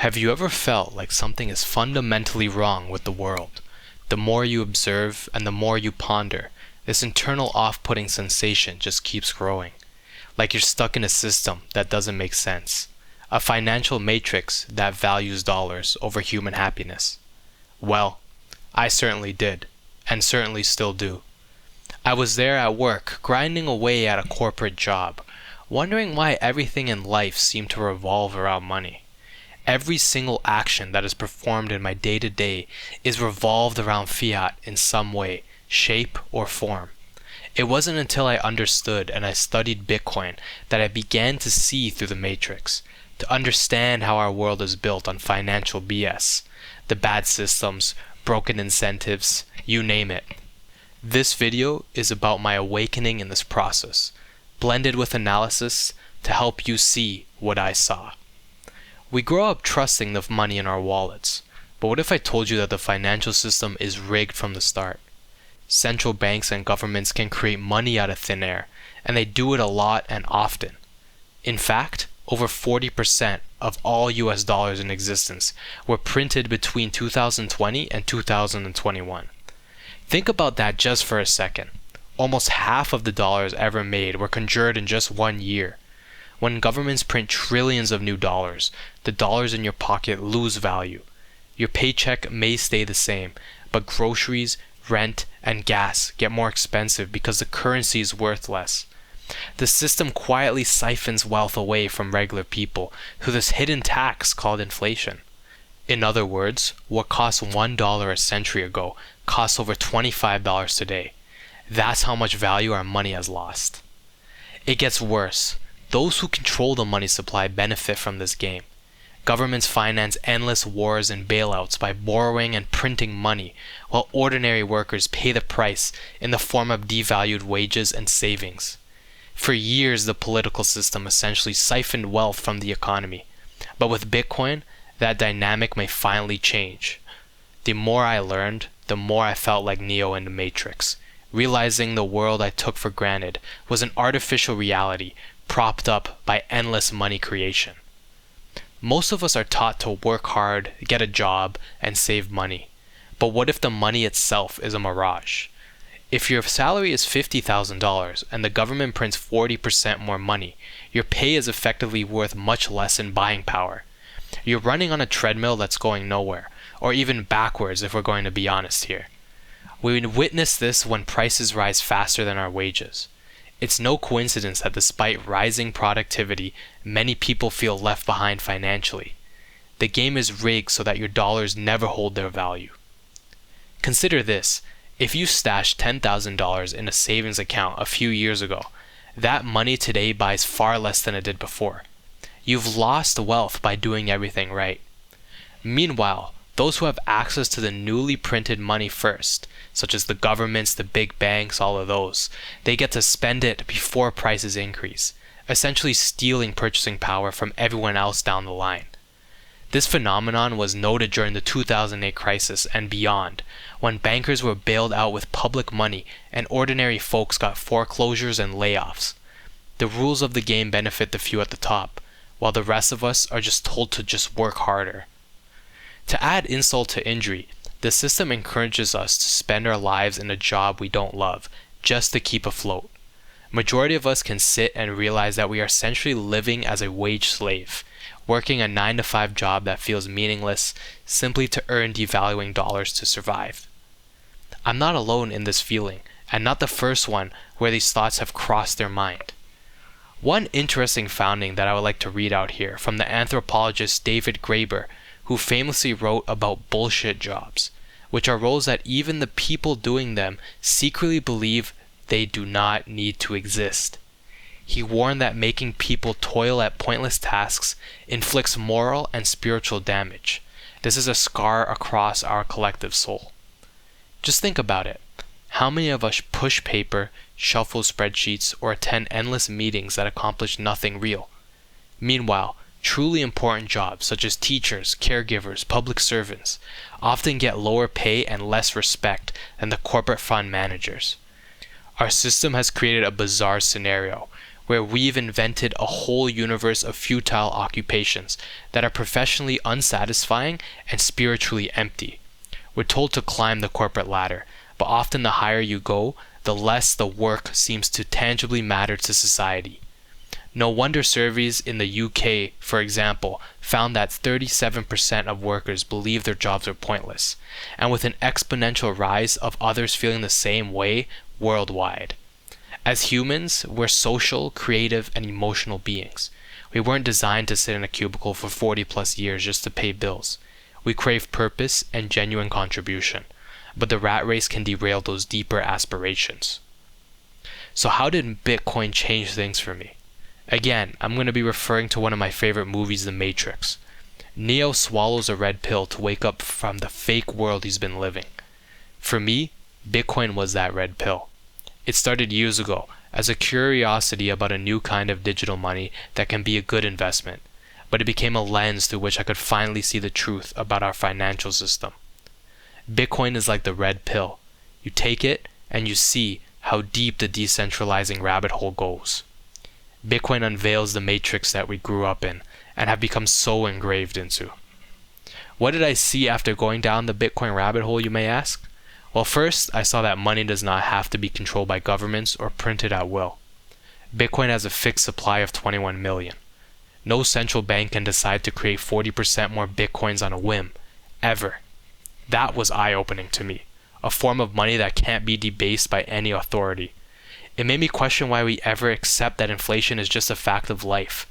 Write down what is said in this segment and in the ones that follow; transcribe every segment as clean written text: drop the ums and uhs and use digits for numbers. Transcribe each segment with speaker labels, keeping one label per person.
Speaker 1: Have you ever felt like something is fundamentally wrong with the world? The more you observe and the more you ponder, this internal off-putting sensation just keeps growing. Like you're stuck in a system that doesn't make sense. A financial matrix that values dollars over human happiness. Well, I certainly did, and certainly still do. I was there at work, grinding away at a corporate job, wondering why everything in life seemed to revolve around money. Every single action that is performed in my day-to-day is revolved around fiat in some way, shape, or form. It wasn't until I understood and I studied Bitcoin that I began to see through the matrix, to understand how our world is built on financial BS, the bad systems, broken incentives, you name it. This video is about my awakening in this process, blended with analysis to help you see what I saw. We grow up trusting the money in our wallets, but what if I told you that the financial system is rigged from the start? Central banks and governments can create money out of thin air, and they do it a lot and often. In fact, over 40% of all US dollars in existence were printed between 2020 and 2021. Think about that just for a second. Almost half of the dollars ever made were conjured in just 1 year. When governments print trillions of new dollars, the dollars in your pocket lose value. Your paycheck may stay the same, but groceries, rent, and gas get more expensive because the currency is worth less. The system quietly siphons wealth away from regular people through this hidden tax called inflation. In other words, what cost $1 a century ago costs over $25 today. That's how much value our money has lost. It gets worse. Those who control the money supply benefit from this game. Governments finance endless wars and bailouts by borrowing and printing money, while ordinary workers pay the price in the form of devalued wages and savings. For years, the political system essentially siphoned wealth from the economy. But with Bitcoin, that dynamic may finally change. The more I learned, the more I felt like Neo in the Matrix, realizing the world I took for granted was an artificial reality propped up by endless money creation. Most of us are taught to work hard, get a job, and save money. But what if the money itself is a mirage? If your salary is $50,000 and the government prints 40% more money, your pay is effectively worth much less in buying power. You're running on a treadmill that's going nowhere, or even backwards if we're going to be honest here. We witness this when prices rise faster than our wages. It's no coincidence that despite rising productivity, many people feel left behind financially. The game is rigged so that your dollars never hold their value. Consider this. If you stashed $10,000 in a savings account a few years ago, that money today buys far less than it did before. You've lost wealth by doing everything right. Meanwhile, those who have access to the newly printed money first, such as the governments, the big banks, all of those, they get to spend it before prices increase, essentially stealing purchasing power from everyone else down the line. This phenomenon was noted during the 2008 crisis and beyond, when bankers were bailed out with public money and ordinary folks got foreclosures and layoffs. The rules of the game benefit the few at the top, while the rest of us are just told to just work harder. To add insult to injury, the system encourages us to spend our lives in a job we don't love, just to keep afloat. Majority of us can sit and realize that we are essentially living as a wage slave, working a 9-to-5 job that feels meaningless simply to earn devaluing dollars to survive. I'm not alone in this feeling, and not the first one where these thoughts have crossed their mind. One interesting finding that I would like to read out here from the anthropologist David Graeber, who famously wrote about bullshit jobs, which are roles that even the people doing them secretly believe they do not need to exist. He warned that making people toil at pointless tasks inflicts moral and spiritual damage. This is a scar across our collective soul. Just think about it. How many of us push paper, shuffle spreadsheets, or attend endless meetings that accomplish nothing real? Meanwhile, truly important jobs such as teachers, caregivers, public servants often get lower pay and less respect than the corporate fund managers. Our system has created a bizarre scenario where we've invented a whole universe of futile occupations that are professionally unsatisfying and spiritually empty. We're told to climb the corporate ladder, but often the higher you go, the less the work seems to tangibly matter to society. No wonder surveys in the UK, for example, found that 37% of workers believe their jobs are pointless, and with an exponential rise of others feeling the same way worldwide. As humans, we're social, creative, and emotional beings. We weren't designed to sit in a cubicle for 40 plus years just to pay bills. We crave purpose and genuine contribution, but the rat race can derail those deeper aspirations. So how did Bitcoin change things for me? Again, I'm going to be referring to one of my favorite movies, The Matrix. Neo swallows a red pill to wake up from the fake world he's been living. For me, Bitcoin was that red pill. It started years ago as a curiosity about a new kind of digital money that can be a good investment, but it became a lens through which I could finally see the truth about our financial system. Bitcoin is like the red pill. You take it and you see how deep the decentralizing rabbit hole goes. Bitcoin unveils the matrix that we grew up in and have become so engraved into. What did I see after going down the Bitcoin rabbit hole, you may ask? Well, first, I saw that money does not have to be controlled by governments or printed at will. Bitcoin has a fixed supply of 21 million. No central bank can decide to create 40% more Bitcoins on a whim, ever. That was eye-opening to me, a form of money that can't be debased by any authority. It made me question why we ever accept that inflation is just a fact of life.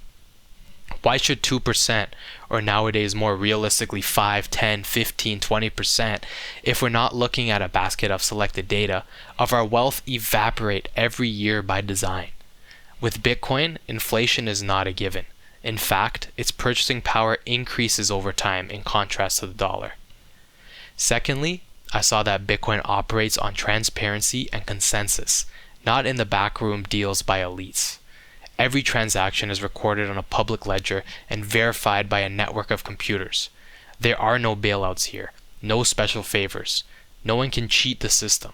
Speaker 1: Why should 2%, or nowadays more realistically 5, 10, 15, 20%, if we're not looking at a basket of selected data, of our wealth evaporate every year by design? With Bitcoin, inflation is not a given. In fact, its purchasing power increases over time in contrast to the dollar. Secondly, I saw that Bitcoin operates on transparency and consensus, not in the backroom deals by elites. Every transaction is recorded on a public ledger and verified by a network of computers. There are no bailouts here, no special favors. No one can cheat the system,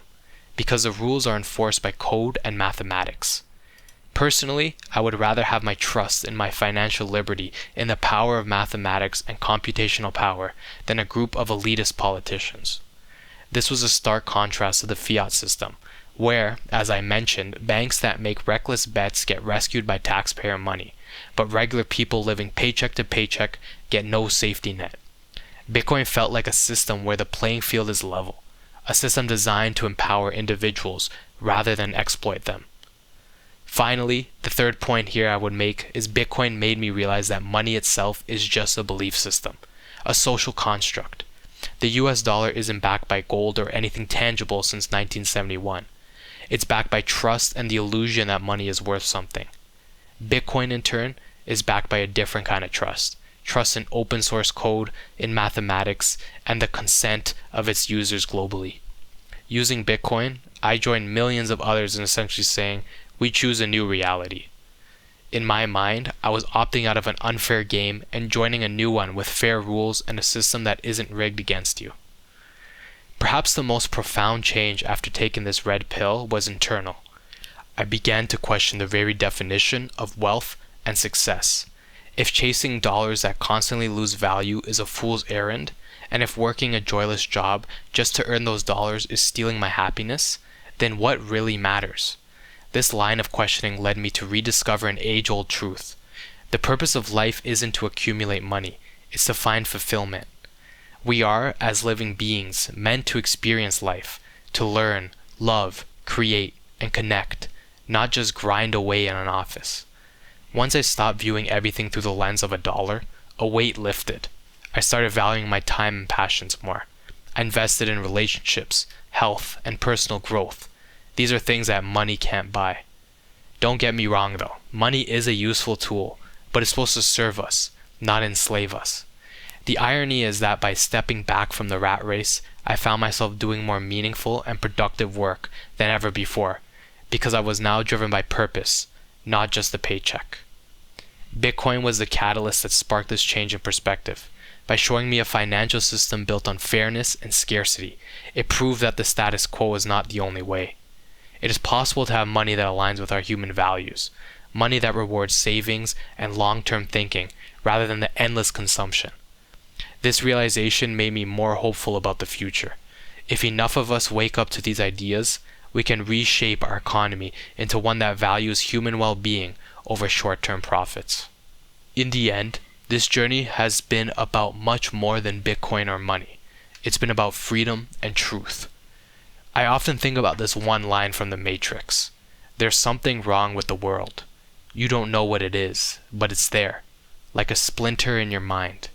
Speaker 1: because the rules are enforced by code and mathematics. Personally, I would rather have my trust in my financial liberty in the power of mathematics and computational power than a group of elitist politicians. This was a stark contrast to the fiat system, where, as I mentioned, banks that make reckless bets get rescued by taxpayer money, but regular people living paycheck to paycheck get no safety net. Bitcoin felt like a system where the playing field is level, a system designed to empower individuals rather than exploit them. Finally, the third point here I would make is Bitcoin made me realize that money itself is just a belief system, a social construct. The US dollar isn't backed by gold or anything tangible since 1971. It's backed by trust and the illusion that money is worth something. Bitcoin, in turn, is backed by a different kind of trust. Trust in open source code, in mathematics, and the consent of its users globally. Using Bitcoin, I joined millions of others in essentially saying, we choose a new reality. In my mind, I was opting out of an unfair game and joining a new one with fair rules and a system that isn't rigged against you. Perhaps the most profound change after taking this red pill was internal. I began to question the very definition of wealth and success. If chasing dollars that constantly lose value is a fool's errand, and if working a joyless job just to earn those dollars is stealing my happiness, then what really matters? This line of questioning led me to rediscover an age-old truth. The purpose of life isn't to accumulate money, it's to find fulfillment. We are, as living beings, meant to experience life, to learn, love, create, and connect, not just grind away in an office. Once I stopped viewing everything through the lens of a dollar, a weight lifted. I started valuing my time and passions more. I invested in relationships, health, and personal growth. These are things that money can't buy. Don't get me wrong though, money is a useful tool, but it's supposed to serve us, not enslave us. The irony is that by stepping back from the rat race, I found myself doing more meaningful and productive work than ever before, because I was now driven by purpose, not just the paycheck. Bitcoin was the catalyst that sparked this change in perspective. By showing me a financial system built on fairness and scarcity, it proved that the status quo is not the only way. It is possible to have money that aligns with our human values. money that rewards savings and long-term thinking rather than the endless consumption. This realization made me more hopeful about the future. If enough of us wake up to these ideas, we can reshape our economy into one that values human well-being over short-term profits. In the end, this journey has been about much more than Bitcoin or money. It's been about freedom and truth. I often think about this one line from The Matrix. There's something wrong with the world. You don't know what it is, but it's there, like a splinter in your mind.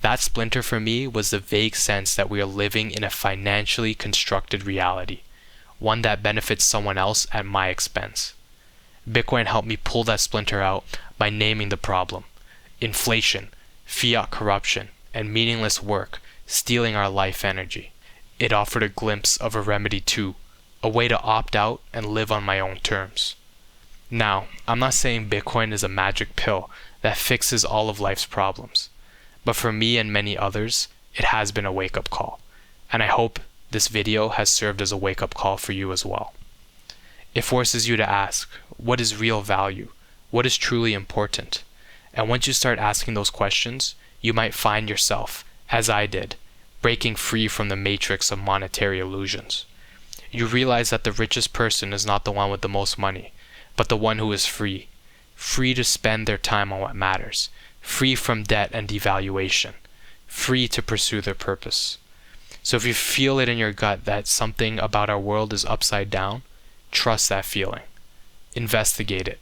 Speaker 1: That splinter for me was the vague sense that we are living in a financially constructed reality, one that benefits someone else at my expense. Bitcoin helped me pull that splinter out by naming the problem. Inflation, fiat corruption, and meaningless work stealing our life energy. It offered a glimpse of a remedy too, a way to opt out and live on my own terms. Now, I'm not saying Bitcoin is a magic pill that fixes all of life's problems. But for me and many others, it has been a wake-up call. And I hope this video has served as a wake-up call for you as well. It forces you to ask, what is real value? What is truly important? And once you start asking those questions, you might find yourself, as I did, breaking free from the matrix of monetary illusions. You realize that the richest person is not the one with the most money, but the one who is free. Free to spend their time on what matters. Free from debt and devaluation, free to pursue their purpose. So if you feel it in your gut that something about our world is upside down, trust that feeling. Investigate it.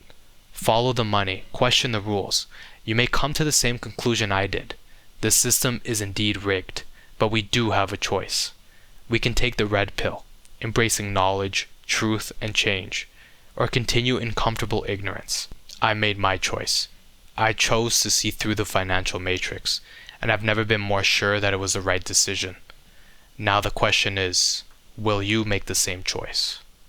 Speaker 1: Follow the money, question the rules. You may come to the same conclusion I did. The system is indeed rigged, but we do have a choice. We can take the red pill, embracing knowledge, truth, and change, or continue in comfortable ignorance. I made my choice. I chose to see through the financial matrix, and I've never been more sure that it was the right decision. Now the question is, will you make the same choice?